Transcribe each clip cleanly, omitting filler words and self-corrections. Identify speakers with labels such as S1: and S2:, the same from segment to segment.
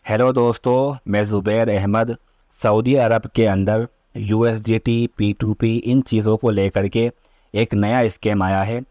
S1: Hello दोस्तों, मैं Zubair Ahmad. Saudi अरब के अंदर USDT P2P इन चीज़ों को लेकर के एक नया स्कैम आया है,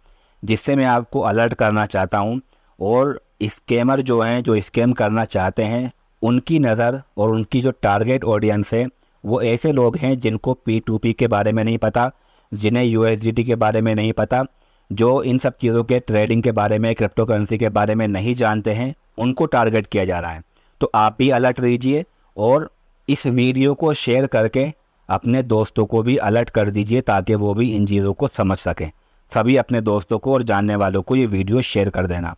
S1: जिससे मैं आपको अलर्ट करना चाहता हूं। और स्कैमर जो हैं, जो स्कैम करना चाहते हैं, उनकी नज़र और उनकी जो टारगेट ऑडियंस है वो ऐसे लोग हैं जिनको P2P के बारे में नहीं पता, जिन्हें USDT के बारे में नहीं पता, जो इन सब चीज़ों के ट्रेडिंग के बारे में, क्रिप्टो करेंसी के बारे में नहीं जानते हैं, उनको टारगेट किया जा रहा है। तो आप भी अलर्ट रहिए और इस वीडियो को शेयर करके अपने दोस्तों को भी अलर्ट कर दीजिए, ताकि वो भी इन चीज़ों को समझ सकें। सभी अपने दोस्तों को और जानने वालों को ये वीडियो शेयर कर देना।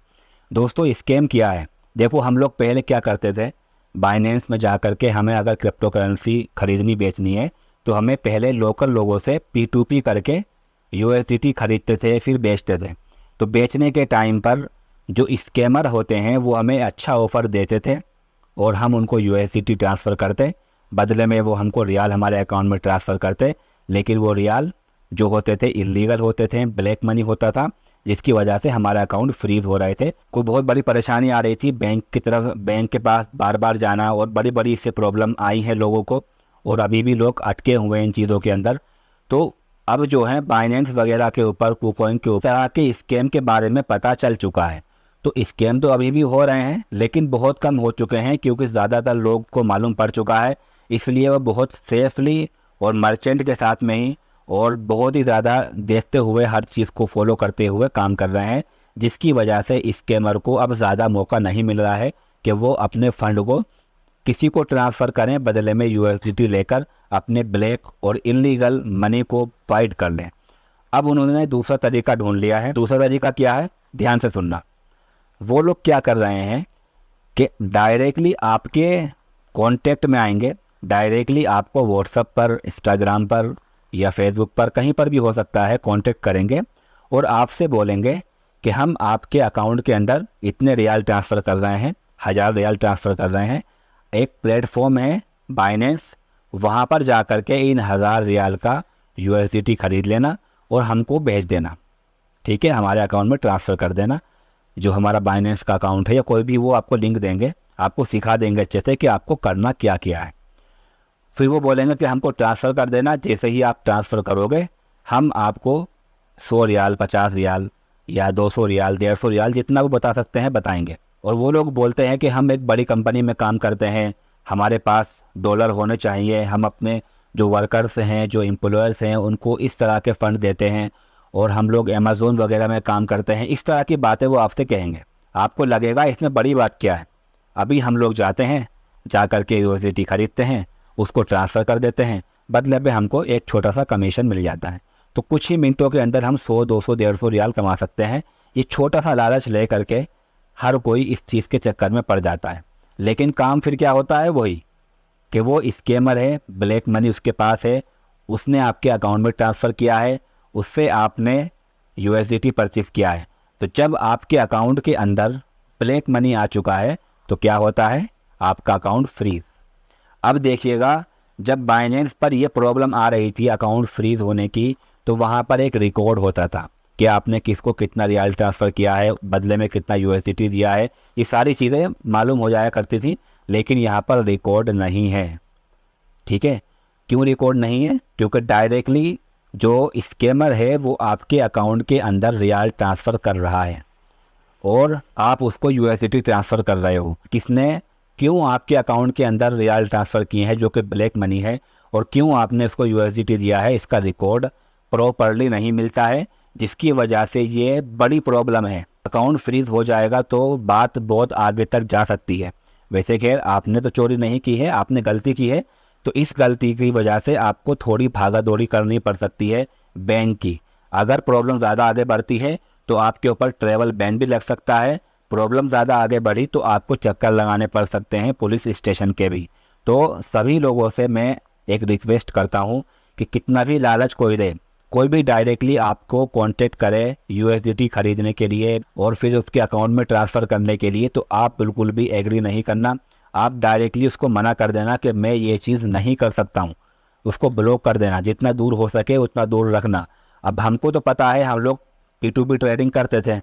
S1: दोस्तों, स्कैम क्या है? देखो, हम लोग पहले क्या करते थे, बाइनेंस में जा कर के हमें अगर क्रिप्टो करेंसी खरीदनी बेचनी है तो हमें पहले लोकल लोगों से P2P करके USDT खरीदते थे, फिर बेचते थे। तो बेचने के टाइम पर जो स्कैमर होते हैं वो हमें अच्छा ऑफ़र देते थे और हम उनको USDT ट्रांसफ़र करते, बदले में वो हमको रियाल हमारे अकाउंट में ट्रांसफ़र करते। लेकिन वो रियाल जो होते थे इलीगल होते थे, ब्लैक मनी होता था, जिसकी वजह से हमारा अकाउंट फ्रीज़ हो रहे थे। कोई बहुत बड़ी परेशानी आ रही थी, बैंक के पास बार बार जाना, और बड़ी बड़ी इससे प्रॉब्लम आई है लोगों को, और अभी भी लोग अटके हुए हैं इन चीज़ों के अंदर। तो अब जो है बाइनेंस वगैरह के ऊपर, कुकॉइन के ऊपर तरह के स्कैम के बारे में पता चल चुका है। तो स्कैम तो अभी भी हो रहे हैं, लेकिन बहुत कम हो चुके हैं, क्योंकि ज़्यादातर लोग को मालूम पड़ चुका है। इसलिए वो बहुत सेफली और मर्चेंट के साथ में ही और बहुत ही ज़्यादा देखते हुए, हर चीज़ को फॉलो करते हुए काम कर रहे हैं, जिसकी वजह से स्कैमर को अब ज़्यादा मौका नहीं मिल रहा है कि वो अपने फ़ंड को किसी को ट्रांसफ़र करें, बदले में USDT लेकर अपने ब्लैक और इलीगल मनी को फाइट कर लें। अब उन्होंने दूसरा तरीका ढूंढ लिया है। दूसरा तरीका क्या है? ध्यान से सुनना। वो लोग क्या कर रहे हैं कि डायरेक्टली आपके कांटेक्ट में आएंगे, डायरेक्टली आपको व्हाट्सएप पर, इंस्टाग्राम पर या फेसबुक पर, कहीं पर भी हो सकता है, कांटेक्ट करेंगे और आपसे बोलेंगे कि हम आपके अकाउंट के अंदर इतने रियाल ट्रांसफ़र कर रहे हैं, 1000 रियाल ट्रांसफ़र कर रहे हैं। एक प्लेटफॉर्म है बाइनेंस, वहाँ पर जा कर के इन 1000 रियाल का USDT खरीद लेना और हमको भेज देना। ठीक है, हमारे अकाउंट में ट्रांसफ़र कर देना। जो हमारा बाइनेंस का अकाउंट है या कोई भी, वो आपको लिंक देंगे, आपको सिखा देंगे अच्छे से कि आपको करना क्या क्या है। फिर वो बोलेंगे कि हमको ट्रांसफ़र कर देना। जैसे ही आप ट्रांसफ़र करोगे, हम आपको 100 रियाल, 50 रियाल या 200 रियाल, 150 रियाल, जितना वो बता सकते हैं बताएंगे। और वो लोग बोलते हैं कि हम एक बड़ी कंपनी में काम करते हैं, हमारे पास डॉलर होने चाहिए, हम अपने जो वर्कर्स हैं, जो एम्प्लॉयर्स हैं, उनको इस तरह के फ़ंड देते हैं, और हम लोग अमेज़ोन वगैरह में काम करते हैं। इस तरह की बातें वो आपसे कहेंगे। आपको लगेगा इसमें बड़ी बात क्या है। अभी हम लोग जाते हैं, जा कर के USDT खरीदते हैं, उसको ट्रांसफ़र कर देते हैं, बदले में हमको एक छोटा सा कमीशन मिल जाता है। तो कुछ ही मिनटों के अंदर हम 100, 200, 150 रियाल कमा सकते हैं। ये छोटा सा लालच ले करके हर कोई इस चीज़ के चक्कर में पड़ जाता है। लेकिन काम फिर क्या होता है? वही कि वो स्कैमर है, ब्लैक मनी उसके पास है, उसने आपके अकाउंट में ट्रांसफ़र किया है, उससे आपने USDT परचेज़ किया है। तो जब आपके अकाउंट के अंदर ब्लैक मनी आ चुका है तो क्या होता है? आपका अकाउंट फ्रीज़। अब देखिएगा, जब बाइनेंस पर ये प्रॉब्लम आ रही थी अकाउंट फ्रीज़ होने की, तो वहाँ पर एक रिकॉर्ड होता था कि आपने किसको कितना रियाल ट्रांसफ़र किया है, बदले में कितना USDT दिया है। ये सारी चीज़ें मालूम हो जाया करती थी, लेकिन यहाँ पर रिकॉर्ड नहीं है। ठीक है, क्यों रिकॉर्ड नहीं है? क्योंकि डायरेक्टली जो स्कैमर है वो आपके अकाउंट के अंदर रियाल ट्रांसफ़र कर रहा है और आप उसको USDT ट्रांसफ़र कर रहे हो। किसने, क्यों आपके अकाउंट के अंदर रियाल ट्रांसफ़र किए हैं जो कि ब्लैक मनी है, और क्यों आपने उसको USDT दिया है, इसका रिकॉर्ड प्रॉपरली नहीं मिलता है, जिसकी वजह से ये बड़ी प्रॉब्लम है। अकाउंट फ्रीज़ हो जाएगा तो बात बहुत आगे तक जा सकती है। वैसे खैर, आपने तो चोरी नहीं की है, आपने गलती की है, तो इस गलती की वजह से आपको थोड़ी भागा दौड़ी करनी पड़ सकती है बैंक की। अगर प्रॉब्लम ज़्यादा आगे बढ़ती है तो आपके ऊपर ट्रैवल बैन भी लग सकता है। प्रॉब्लम ज़्यादा आगे बढ़ी तो आपको चक्कर लगाने पड़ सकते हैं पुलिस स्टेशन के भी। तो सभी लोगों से मैं एक रिक्वेस्ट करता हूं कि कितना भी लालच कोई दे, कोई भी डायरेक्टली आपको कांटेक्ट करे USDT खरीदने के लिए और फिर उसके अकाउंट में ट्रांसफ़र करने के लिए, तो आप बिल्कुल भी एग्री नहीं करना। आप डायरेक्टली उसको मना कर देना कि मैं ये चीज़ नहीं कर सकता हूँ। उसको ब्लॉक कर देना, जितना दूर हो सके उतना दूर रखना। अब हमको तो पता है, हम लोग P2P ट्रेडिंग करते थे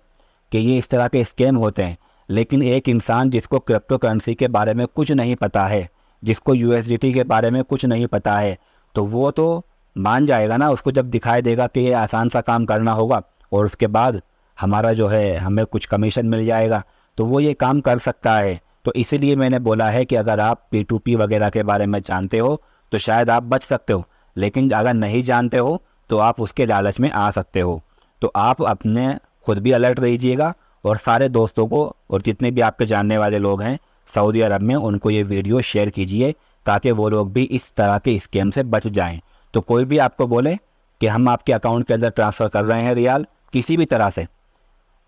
S1: कि ये इस तरह के स्कैम होते हैं, लेकिन एक इंसान जिसको क्रिप्टो करेंसी के बारे में कुछ नहीं पता है, जिसको यूएसडीटी के बारे में कुछ नहीं पता है, तो वो तो मान जाएगा ना, उसको जब दिखाई देगा कि ये आसान सा काम करना होगा और उसके बाद हमारा जो है हमें कुछ कमीशन मिल जाएगा, तो वो ये काम कर सकता है। तो इसीलिए मैंने बोला है कि अगर आप P2P वगैरह के बारे में जानते हो तो शायद आप बच सकते हो, लेकिन अगर नहीं जानते हो तो आप उसके लालच में आ सकते हो। तो आप अपने खुद भी अलर्ट रहिएगा और सारे दोस्तों को और जितने भी आपके जानने वाले लोग हैं सऊदी अरब में, उनको ये वीडियो शेयर कीजिए ताकि वो लोग भी इस तरह के स्कैम से बच जाएं। तो कोई भी आपको बोले कि हम आपके अकाउंट के अंदर ट्रांसफ़र कर रहे हैं रियाल किसी भी तरह से,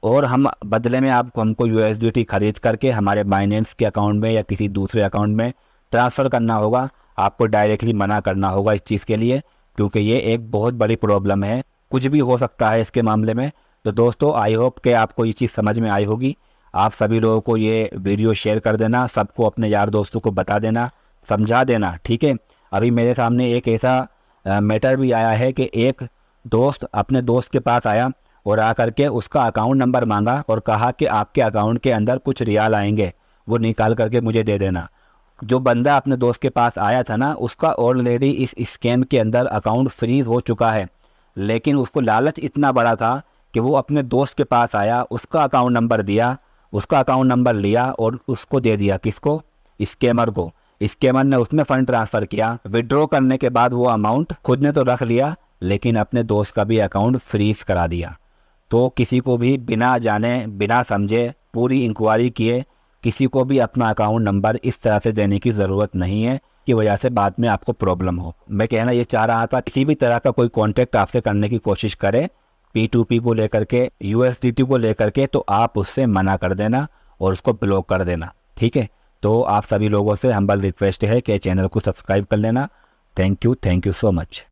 S1: और हम बदले में हमको यूएसडीटी खरीद करके हमारे बाइनेंस के अकाउंट में या किसी दूसरे अकाउंट में ट्रांसफ़र करना होगा, आपको डायरेक्टली मना करना होगा इस चीज़ के लिए, क्योंकि ये एक बहुत बड़ी प्रॉब्लम है, कुछ भी हो सकता है इसके मामले में। तो दोस्तों, आई होप कि आपको ये चीज़ समझ में आई होगी। आप सभी लोगों को ये वीडियो शेयर कर देना, सबको अपने यार दोस्तों को बता देना, समझा देना, ठीक है। अभी मेरे सामने एक ऐसा मैटर भी आया है कि एक दोस्त अपने दोस्त के पास आया और आकर के उसका अकाउंट नंबर मांगा और कहा कि आपके अकाउंट के अंदर कुछ रियाल आएंगे, वो निकाल करके मुझे दे देना। जो बंदा अपने दोस्त के पास आया था ना, उसका ऑलरेडी इस स्कैम के अंदर अकाउंट फ्रीज हो चुका है, लेकिन उसको लालच इतना बड़ा था कि वो अपने दोस्त के पास आया, उसका अकाउंट नंबर दिया, उसका अकाउंट नंबर लिया और उसको दे दिया। किसको? स्कैमर को। स्कैमर ने उसमें फ़ंड ट्रांसफ़र किया। विड्रॉ करने के बाद वो अमाउंट खुद ने तो रख लिया, लेकिन अपने दोस्त का भी अकाउंट फ्रीज करा दिया। तो किसी को भी बिना जाने बिना समझे पूरी इंक्वायरी किए किसी को भी अपना अकाउंट नंबर इस तरह से देने की ज़रूरत नहीं है कि वजह से बाद में आपको प्रॉब्लम हो। मैं कहना ये चाह रहा था, किसी भी तरह का कोई कॉन्टैक्ट आपसे करने की कोशिश करे P2P को लेकर के, USDT को लेकर के, तो आप उससे मना कर देना और उसको ब्लॉक कर देना, ठीक है। तो आप सभी लोगों से हम्बल रिक्वेस्ट है कि चैनल को सब्सक्राइब कर लेना। Thank you so much.